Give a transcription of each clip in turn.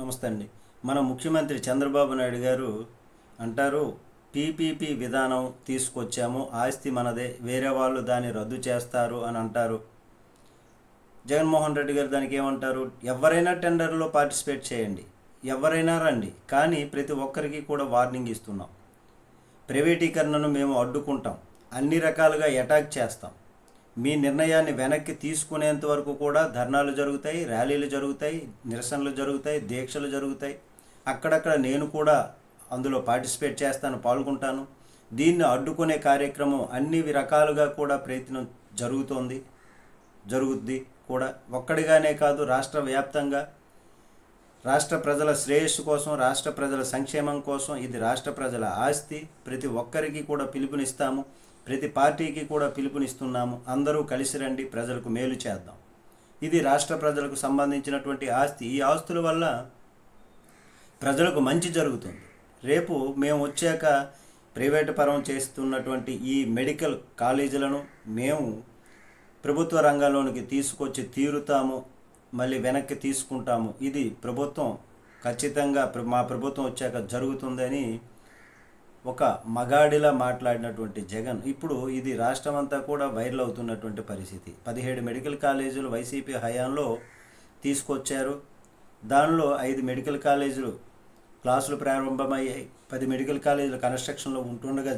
నమస్తే అండి. మన ముఖ్యమంత్రి చంద్రబాబు నాయుడు గారు అంటారు, పీపీపీ విధానం తీసుకొచ్చాము, ఆస్తి మనదే, వేరే వాళ్ళు దాన్ని రద్దు చేస్తారు అని అంటారు. జగన్మోహన్ రెడ్డి గారు దానికి ఏమంటారు, ఎవరైనా టెండర్లో పార్టిసిపేట్ చేయండి, ఎవరైనా రండి, కానీ ప్రతి ఒక్కరికి కూడా వార్నింగ్ ఇస్తున్నాం. ప్రైవేటీకరణను మేము అడ్డుకుంటాం, అన్ని రకాలుగా అటాక్ చేస్తాం. మీ నిర్ణయాన్ని వెనక్కి తీసుకునేంత వరకు కూడా ధర్నాలు జరుగుతాయి, ర్యాలీలు జరుగుతాయి, నిరసనలు జరుగుతాయి, దీక్షలు జరుగుతాయి. అక్కడక్కడ నేను కూడా అందులో పార్టిసిపేట్ చేస్తాను, పాల్గొంటాను. దీన్ని అడ్డుకునే కార్యక్రమం అన్ని రకాలుగా కూడా ప్రయత్నం జరుగుద్ది కూడా. ఒక్కడిగానే కాదు, రాష్ట్ర వ్యాప్తంగా రాష్ట్ర ప్రజల శ్రేయస్సు కోసం, రాష్ట్ర ప్రజల సంక్షేమం కోసం, ఇది రాష్ట్ర ప్రజల ఆస్తి. ప్రతి ఒక్కరికి కూడా పిలుపునిస్తాము, ప్రతి పార్టీకి కూడా పిలుపునిస్తున్నాము. అందరూ కలిసి రండి, ప్రజలకు మేలు చేద్దాం. ఇది రాష్ట్ర ప్రజలకు సంబంధించినటువంటి ఆస్తి. ఈ ఆస్తుల వల్ల ప్రజలకు మంచి జరుగుతుంది. రేపు మేము వచ్చాక ప్రైవేటు పరం చేస్తున్నటువంటి ఈ మెడికల్ కాలేజీలను మేము ప్రభుత్వ రంగంలోనికి తీసుకొచ్చి తీరుతాము, మళ్ళీ వెనక్కి తీసుకుంటాము. ఇది ప్రభుత్వం ఖచ్చితంగా మా ప్రభుత్వం వచ్చాక జరుగుతుందని ఒక మగాడిలా మాట్లాడినటువంటి జగన్ ఇప్పుడు ఇది రాష్ట్రం అంతా కూడా వైరల్ అవుతున్నటువంటి పరిస్థితి. 17 మెడికల్ కాలేజీలు వైసీపీ హయాంలో తీసుకొచ్చారు. దానిలో 5 మెడికల్ కాలేజీలు క్లాసులు ప్రారంభమయ్యాయి. 10 మెడికల్ కాలేజీలు కన్స్ట్రక్షన్లో ఉంటుండగా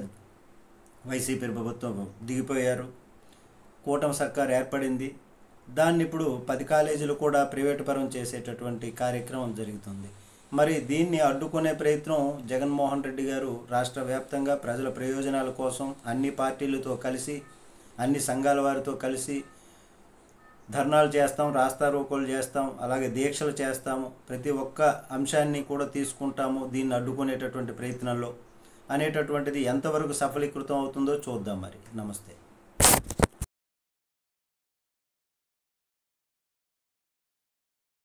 వైసీపీ ప్రభుత్వం దిగిపోయారు. కూటమి సర్కారు ఏర్పడింది. దాన్ని ఇప్పుడు 10 కాలేజీలు కూడా ప్రైవేటు పరం చేసేటటువంటి కార్యక్రమం జరుగుతుంది. మరి దీన్ని అడ్డుకునే ప్రయత్నం జగన్మోహన్ రెడ్డి గారు రాష్ట్ర వ్యాప్తంగా ప్రజల ప్రయోజనాల కోసం అన్ని పార్టీలతో కలిసి, అన్ని సంఘాల వారితో కలిసి ధర్నాలు చేస్తాం, రాస్తారోకోలు చేస్తాం, అలాగే దీక్షలు చేస్తాము. ప్రతి ఒక్క అంశాన్ని కూడా తీసుకుంటాము దీన్ని అడ్డుకునేటటువంటి ప్రయత్నంలో అనేటటువంటిది ఎంతవరకు సఫలీకృతం అవుతుందో చూద్దాం. మరి నమస్తే.